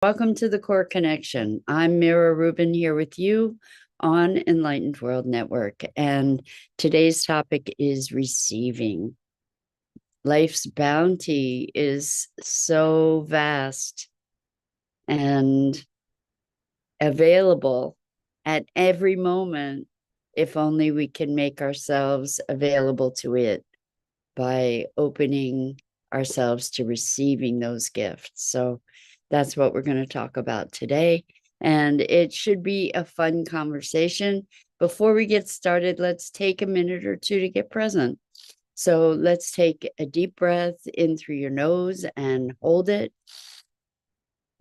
Welcome to the Core Connection. I'm Mira Rubin here with you on Enlightened World Network. And today's topic is receiving. Life's bounty is so vast and available at every moment, if only we can make ourselves available to it by opening ourselves to receiving those gifts. So that's what we're going to talk about today. And it should be a fun conversation. Before we get started, let's take a minute or two to get present. So let's take a deep breath in through your nose and hold it.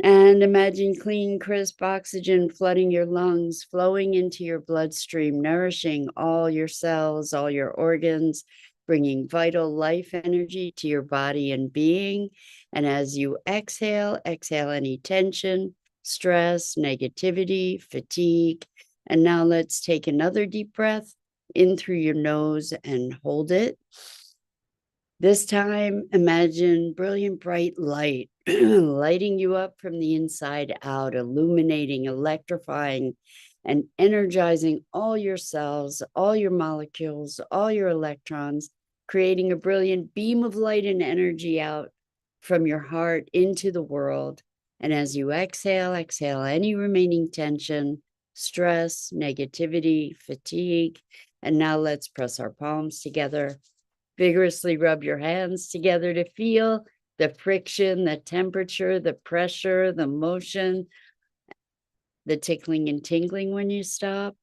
And imagine clean, crisp oxygen flooding your lungs, flowing into your bloodstream, nourishing all your cells, all your organs, bringing vital life energy to your body and being. And as you exhale, exhale any tension, stress, negativity, fatigue. And now let's take another deep breath in through your nose and hold it. This time, imagine brilliant, bright light lighting you up from the inside out, illuminating, electrifying, and energizing all your cells, all your molecules, all your electrons, creating a brilliant beam of light and energy out from your heart into the world. And as you exhale, exhale any remaining tension, stress, negativity, fatigue. And now let's press our palms together. Vigorously rub your hands together to feel the friction, the temperature, the pressure, the motion, the tickling and tingling when you stop,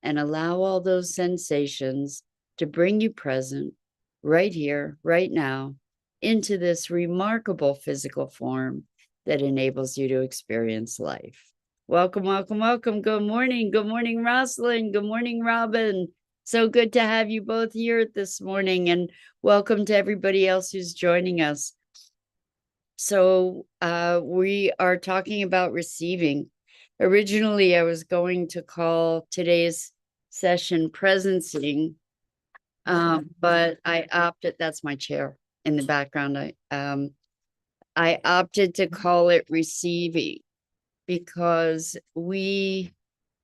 and allow all those sensations to bring you present right here, right now, into this remarkable physical form that enables you to experience life. Welcome, welcome, welcome. Good morning. Good morning, Rosalind. Good morning, Robin. So good to have you both here this morning, and welcome to everybody else who's joining us. So we are talking about receiving. Originally, I was going to call today's session presencing, but I opted, that's my chair in the background. I opted to call it receiving because we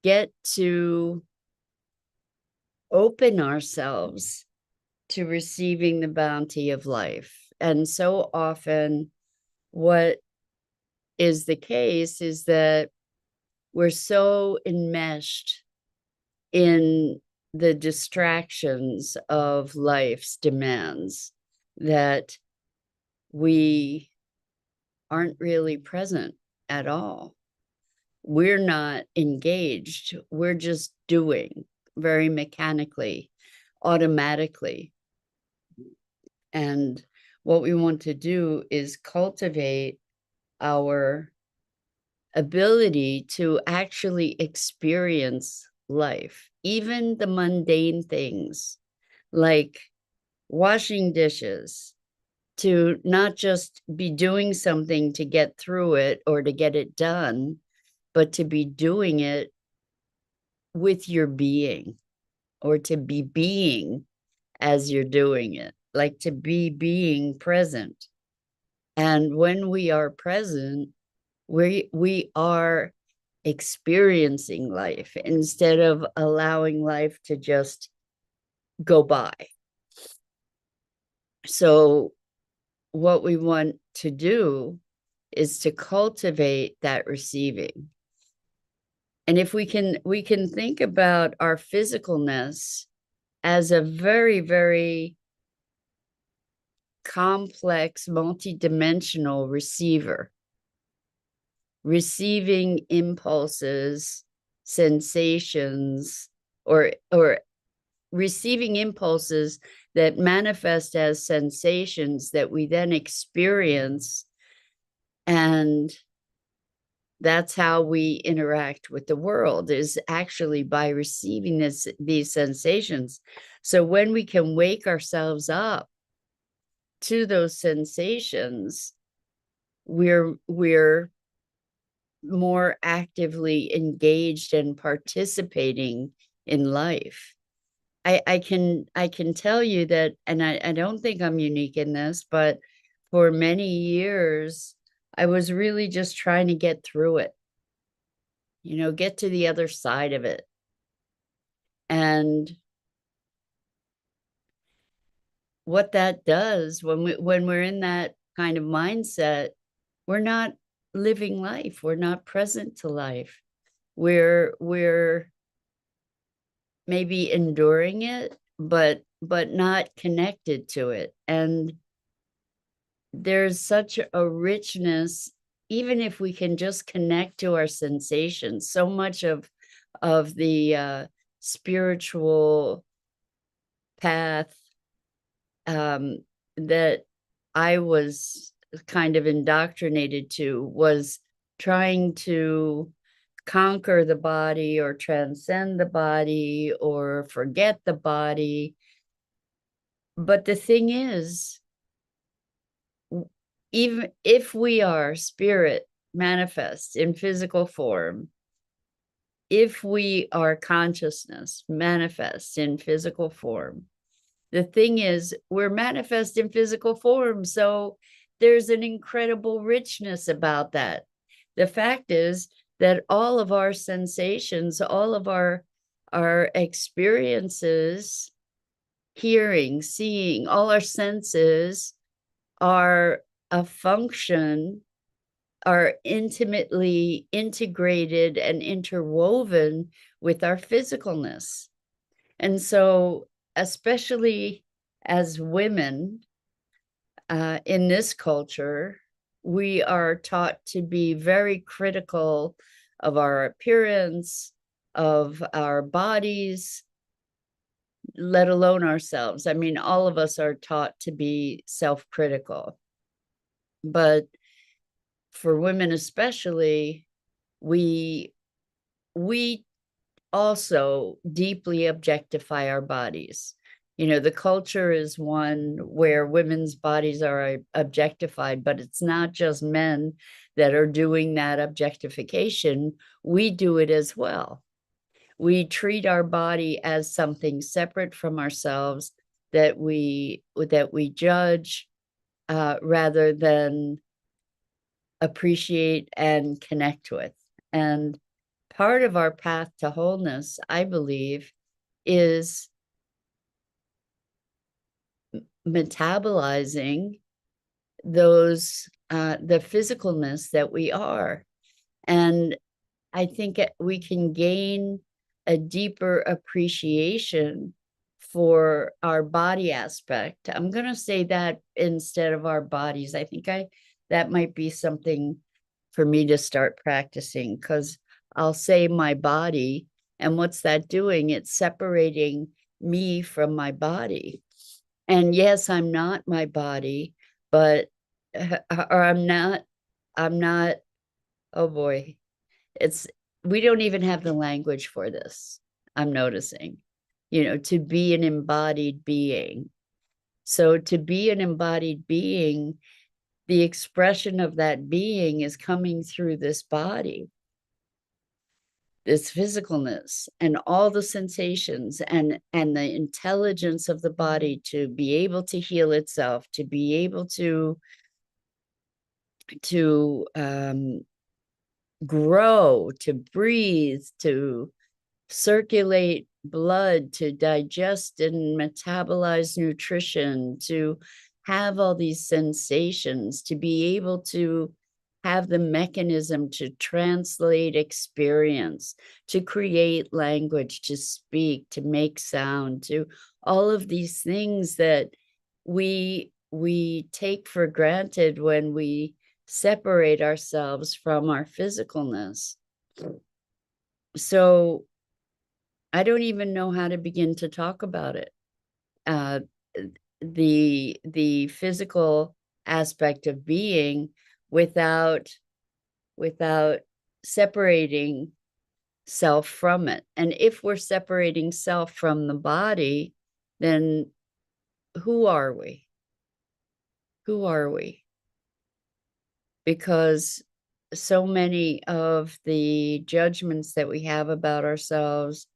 get to open ourselves to receiving the bounty of life. And so often, what is the case is that we're so enmeshed in the distractions of life's demands that we aren't really present at all. We're not engaged. We're just doing very mechanically, automatically. And what we want to do is cultivate our ability to actually experience life, even the mundane things like washing dishes, to not just be doing something to get through it or to get it done, but to be doing it with your being, or to be being as you're doing it, like to be being present. And when we are present, we are experiencing life instead of allowing life to just go by. So what we want to do is to cultivate that receiving. And if we can think about our physicalness as a very, very complex, multidimensional receiver, receiving impulses, sensations, or receiving impulses that manifest as sensations that we then experience. And that's how we interact with the world, is actually by receiving these sensations. So when we can wake ourselves up to those sensations, we're more actively engaged and participating in life. I can tell you that, and I don't think I'm unique in this, but for many years, I was really just trying to get through it, get to the other side of it. And what that does when we're in that kind of mindset, we're not living life. We're not present to life. We're maybe enduring it, but not connected to it. And there's such a richness, even if we can just connect to our sensations. So much of the spiritual path that I was kind of indoctrinated to was trying to conquer the body or transcend the body or forget the body. But the thing is, even if we are spirit manifest in physical form, if we are consciousness manifest in physical form, the thing is, we're manifest in physical form. So there's an incredible richness about that. The fact is that all of our sensations, all of our experiences, hearing, seeing, all our senses are a function, are intimately integrated and interwoven with our physicalness. And so, especially as women in this culture, we are taught to be very critical of our appearance, of our bodies, let alone ourselves. I mean, all of us are taught to be self-critical. But for women especially, we also deeply objectify our bodies. The culture is one where women's bodies are objectified, but it's not just men that are doing that objectification. We do it as well. We treat our body as something separate from ourselves that we judge rather than appreciate and connect with. And part of our path to wholeness, I believe, is metabolizing those the physicalness that we are. And I think we can gain a deeper appreciation for our body aspect. I'm going to say that instead of our bodies. I think that might be something for me to start practicing, because I'll say my body, and what's that doing? It's separating me from my body. And yes, I'm not my body, but or I'm not, oh boy, it's we don't even have the language for this. I'm noticing, to be an embodied being. So to be an embodied being, the expression of that being is coming through this body, this physicalness, and all the sensations and the intelligence of the body to be able to heal itself, to be able to grow, to breathe, to circulate blood, to digest and metabolize nutrition, to have all these sensations, to be able to have the mechanism to translate experience, to create language, to speak, to make sound, to all of these things that we take for granted when we separate ourselves from our physicalness. So I don't even know how to begin to talk about it. The physical aspect of being without separating self from it. And if we're separating self from the body, then who are we? Who are we? Because so many of the judgments that we have about ourselves,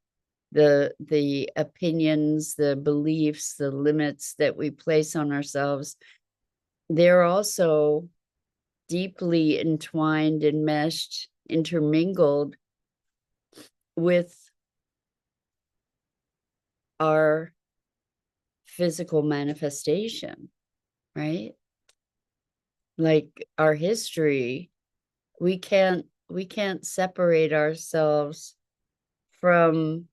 the opinions, the beliefs, the limits that we place on ourselves, they're also deeply entwined, enmeshed, intermingled with our physical manifestation, right? Like our history, we can't separate ourselves from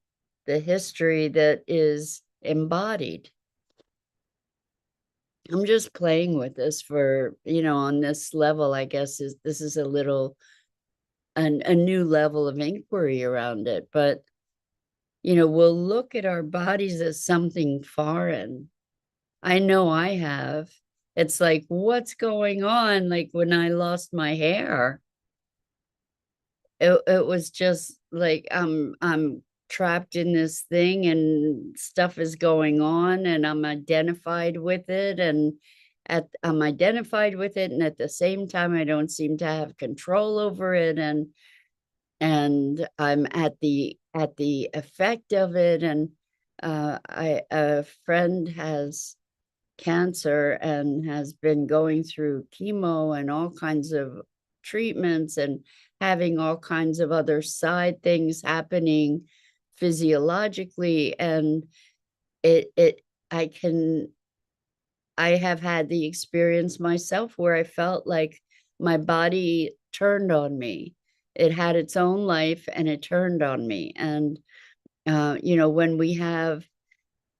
the history that is embodied. I'm just playing with this for, on this level, I guess this is a little a new level of inquiry around it. But, we'll look at our bodies as something foreign. I know I have. It's like, what's going on? Like when I lost my hair, it was just like I'm trapped in this thing and stuff is going on and I'm identified with it, and I'm identified with it, and at the same time I don't seem to have control over it, and I'm at the effect of it. And a friend has cancer and has been going through chemo and all kinds of treatments and having all kinds of other side things happening physiologically. And it I can I have had the experience myself where I felt like my body turned on me. It had its own life and it turned on me. And when we have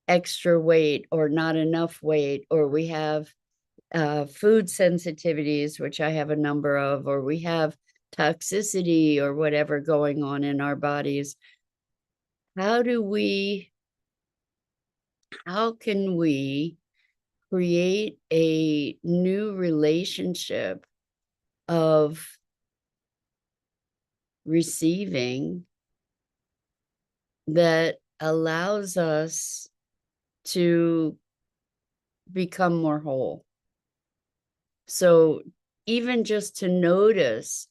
extra weight or not enough weight, or we have food sensitivities, which I have a number of, or we have toxicity or whatever going on in our bodies, how do we, how can we create a new relationship of receiving that allows us to become more whole? So even just to notice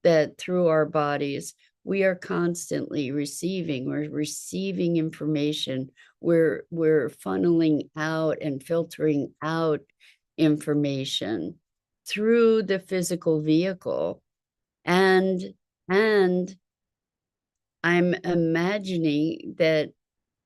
that through our bodies, we are constantly we're receiving information, we're funneling out and filtering out information through the physical vehicle. And and I'm imagining that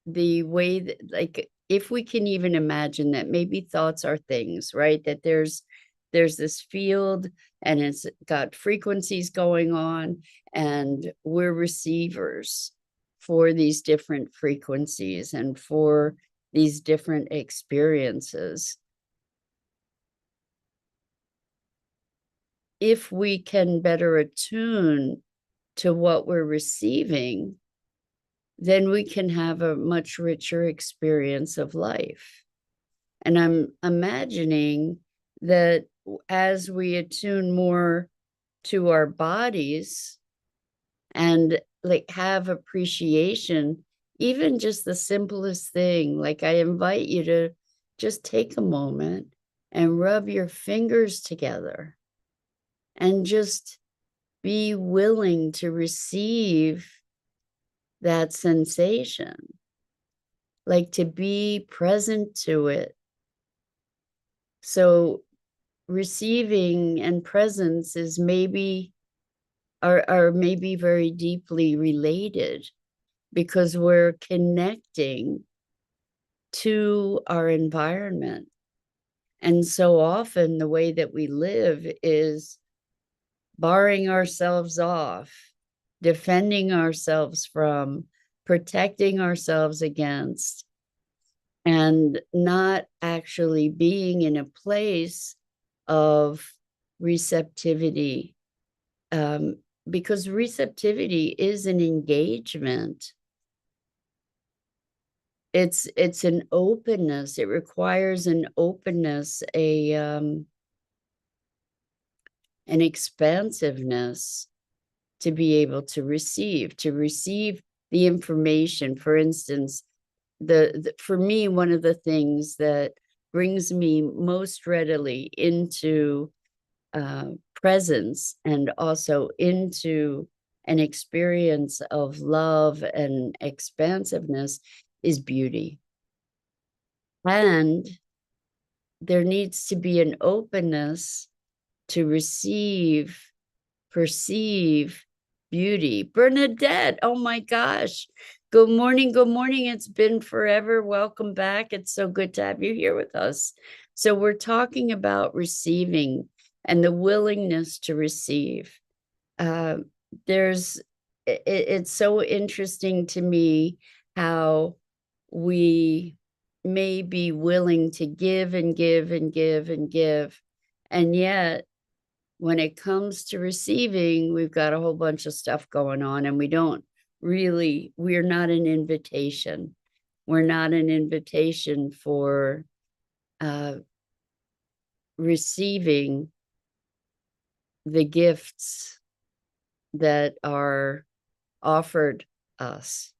the way that, like, if we can even imagine that maybe thoughts are things, right? That there's this field and it's got frequencies going on, and we're receivers for these different frequencies and for these different experiences. If we can better attune to what we're receiving, then we can have a much richer experience of life. And I'm imagining that as we attune more to our bodies and like have appreciation, even just the simplest thing, like I invite you to just take a moment and rub your fingers together and just be willing to receive that sensation, like to be present to it. So receiving and presence is maybe are maybe very deeply related, because we're connecting to our environment. And so often the way that we live is barring ourselves off, defending ourselves from, protecting ourselves against, and not actually being in a place of receptivity. Because receptivity is an engagement. It's an openness. It requires an openness, an expansiveness to be able to receive the information. For instance, for me, one of the things that brings me most readily into presence and also into an experience of love and expansiveness is beauty. And there needs to be an openness to receive, perceive beauty. Bernadette, oh my gosh. Good morning. Good morning. It's been forever. Welcome back. It's so good to have you here with us. So we're talking about receiving and the willingness to receive. It's so interesting to me how we may be willing to give and give and give and give, and yet when it comes to receiving, we've got a whole bunch of stuff going on, and we're not an invitation. We're not an invitation for receiving the gifts that are offered us.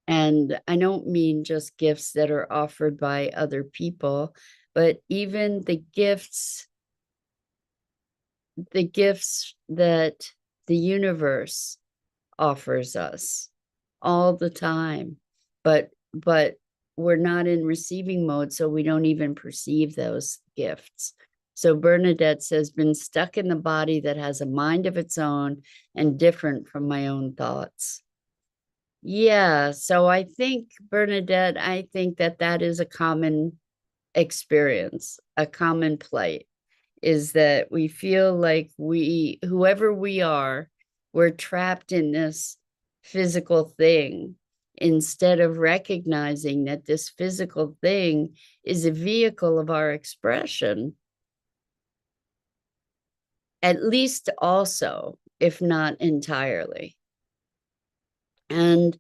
And I don't mean just gifts that are offered by other people, but even the gifts that the universe offers us all the time. But we're not in receiving mode, so we don't even perceive those gifts. So Bernadette says, been stuck in the body that has a mind of its own and different from my own thoughts. Yeah, so I think, Bernadette, I think that is a common experience, a common plight, is that we feel like whoever we are, we're trapped in this physical thing instead of recognizing that this physical thing is a vehicle of our expression, at least also, if not entirely. And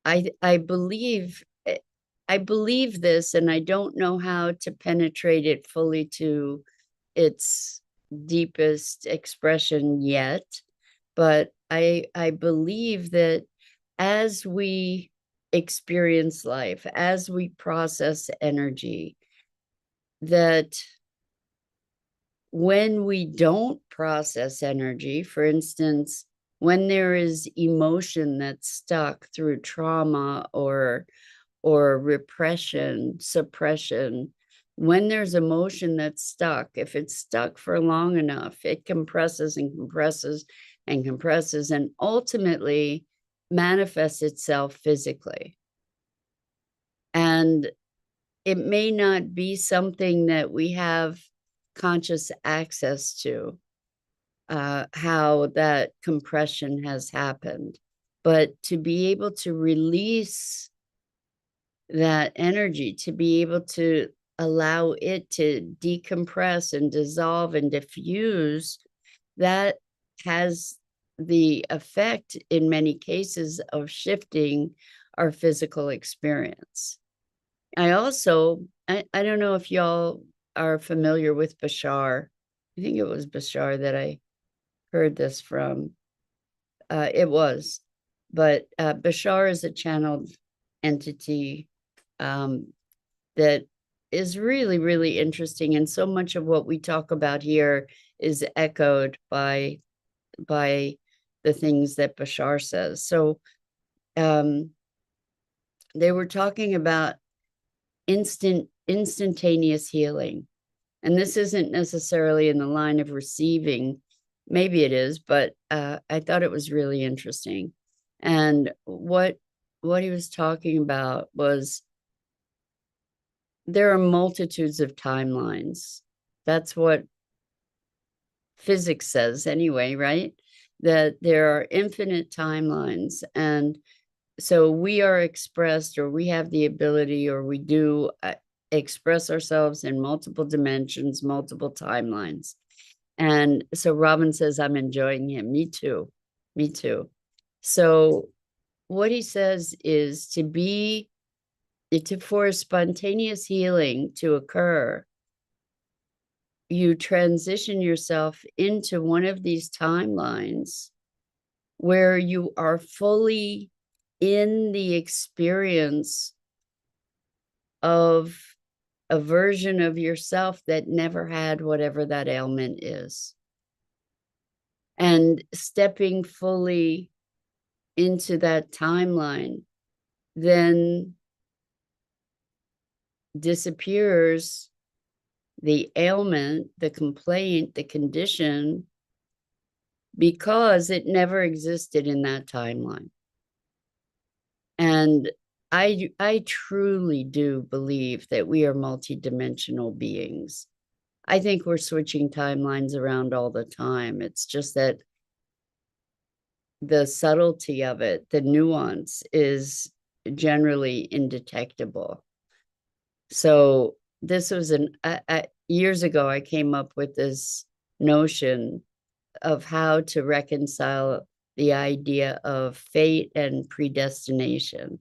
I believe this, and I don't know how to penetrate it fully to its deepest expression yet, but I believe that as we experience life, as we process energy, that when we don't process energy, for instance, when there is emotion that's stuck through trauma or repression, suppression, when there's emotion that's stuck, if it's stuck for long enough, it compresses and compresses and compresses and ultimately manifests itself physically. And it may not be something that we have conscious access to, how that compression has happened, but to be able to release that energy, to be able to allow it to decompress and dissolve and diffuse, that has the effect in many cases of shifting our physical experience. I don't know if y'all are familiar with Bashar. I think it was Bashar that I heard this from. It was, but Bashar is a channeled entity that is really, really interesting. And so much of what we talk about here is echoed by the things that Bashar says. So they were talking about instantaneous healing. And this isn't necessarily in the line of receiving. Maybe it is, but I thought it was really interesting. And what he was talking about was there are multitudes of timelines. That's what physics says anyway, right? That there are infinite timelines. And so we are expressed, or we have the ability, or we do express ourselves in multiple dimensions, multiple timelines. And so Robin says, I'm enjoying him. Me too. Me too. So what he says is for spontaneous healing to occur, you transition yourself into one of these timelines where you are fully in the experience of a version of yourself that never had whatever that ailment is. And stepping fully into that timeline then disappears the ailment, the complaint, the condition, because it never existed in that timeline. And I truly do believe that we are multidimensional beings. I think we're switching timelines around all the time. It's just that the subtlety of it, the nuance is generally indetectable. So this was years ago, I came up with this notion of how to reconcile the idea of fate and predestination.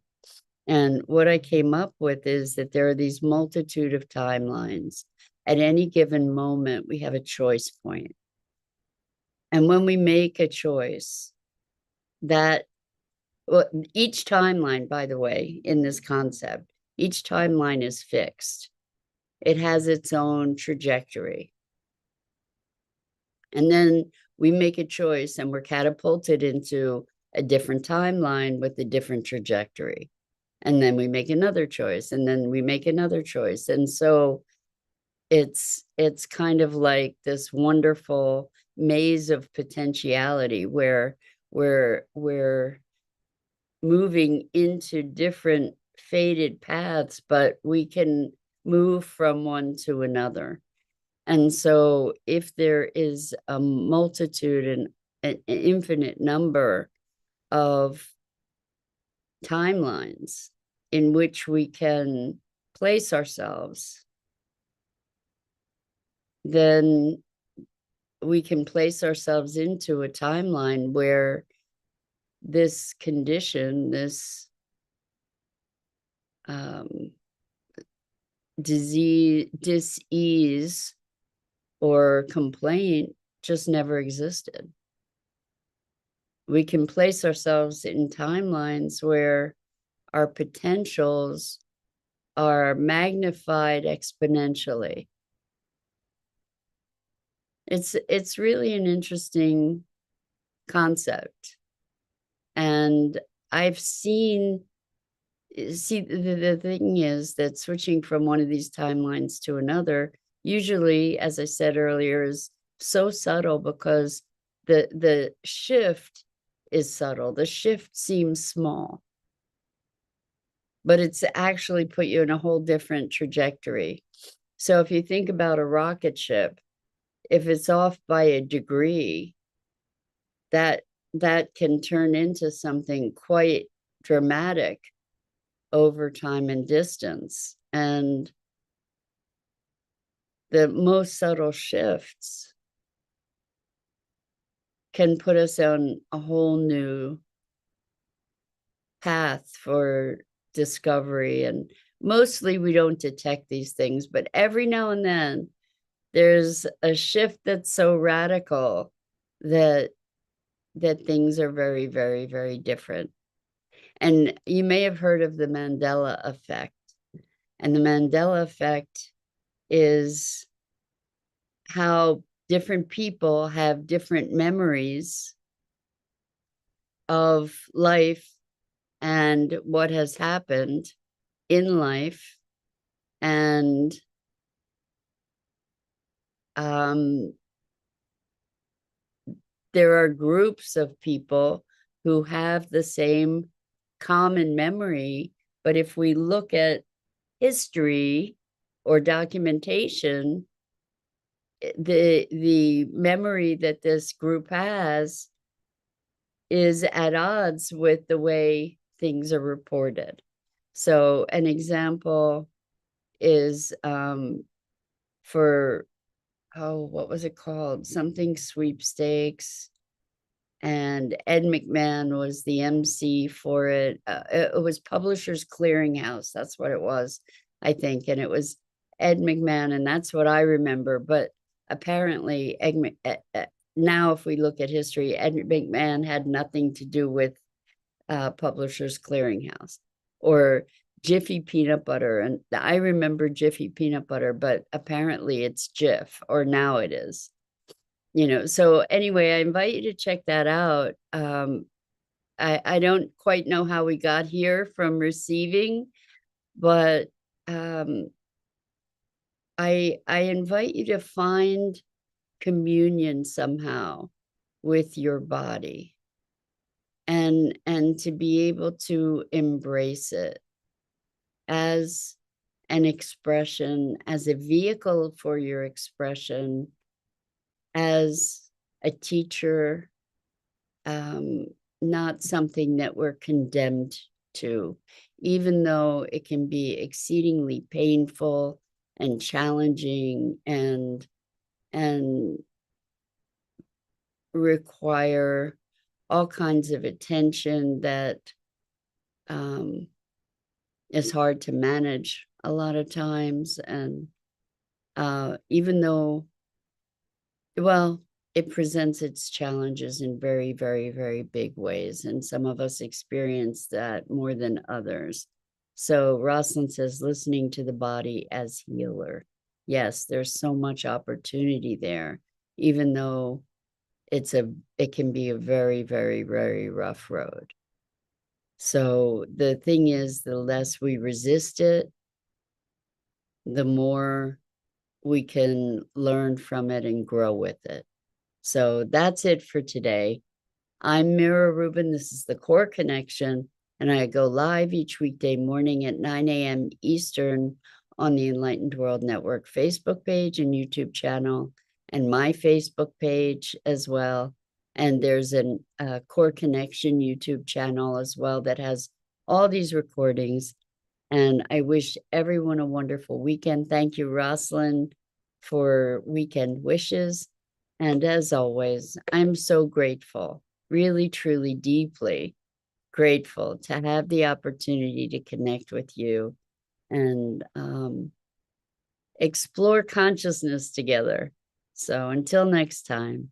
And what I came up with is that there are these multitude of timelines. At any given moment, we have a choice point. And when we make a choice, that well, each timeline, by the way, in this concept, each timeline is fixed. It has its own trajectory. And then we make a choice and we're catapulted into a different timeline with a different trajectory. And then we make another choice, and then we make another choice. And so it's kind of like this wonderful maze of potentiality where we're moving into different fated paths, but we can move from one to another. And so if there is a multitude and an infinite number of timelines in which we can place ourselves, then we can place ourselves into a timeline where this condition, this disease, dis-ease, or complaint just never existed. We can place ourselves in timelines where our potentials are magnified exponentially. It's really an interesting concept. And I've seen, see, the thing is that switching from one of these timelines to another, usually, as I said earlier, is so subtle because the shift is subtle. The shift seems small, but it's actually put you in a whole different trajectory. So if you think about a rocket ship, if it's off by a degree, that can turn into something quite dramatic over time and distance. And the most subtle shifts can put us on a whole new path for discovery. And mostly we don't detect these things, but every now and then there's a shift that's so radical that things are very, very, very different. And you may have heard of the Mandela effect. And the Mandela effect is how different people have different memories of life and what has happened in life. And there are groups of people who have the same common memory. But if we look at history or documentation, the memory that this group has is at odds with the way things are reported. So an example is for, what was it called? Something sweepstakes. And Ed McMahon was the MC for it. It was Publishers Clearinghouse. That's what it was, I think. And it was Ed McMahon, and that's what I remember. But apparently, now if we look at history, Ed McMahon had nothing to do with Publishers Clearinghouse or Jiffy peanut butter. And I remember Jiffy peanut butter, but apparently it's Jif, or now it is. So anyway, I invite you to check that out. I don't quite know how we got here from receiving, but I invite you to find communion somehow with your body, and to be able to embrace it as an expression, as a vehicle for your expression, as a teacher, um, not something that we're condemned to, even though it can be exceedingly painful and challenging and require all kinds of attention that um, is hard to manage a lot of times. And even though, well, it presents its challenges in very, very, very big ways. And some of us experience that more than others. So Rosalind says, listening to the body as healer. Yes, there's so much opportunity there, even though it can be a very, very, very rough road. So the thing is, the less we resist it, the more we can learn from it and grow with it. So that's it for today. I'm Mira Rubin. This is the Core Connection, and I go live each weekday morning at 9 a.m. Eastern on the Enlightened World Network Facebook page and YouTube channel, and my Facebook page as well. And there's a Core Connection YouTube channel as well that has all these recordings. And I wish everyone a wonderful weekend. Thank you, Rosalind, for weekend wishes. And as always, I'm so grateful, really, truly, deeply grateful to have the opportunity to connect with you and explore consciousness together. So until next time.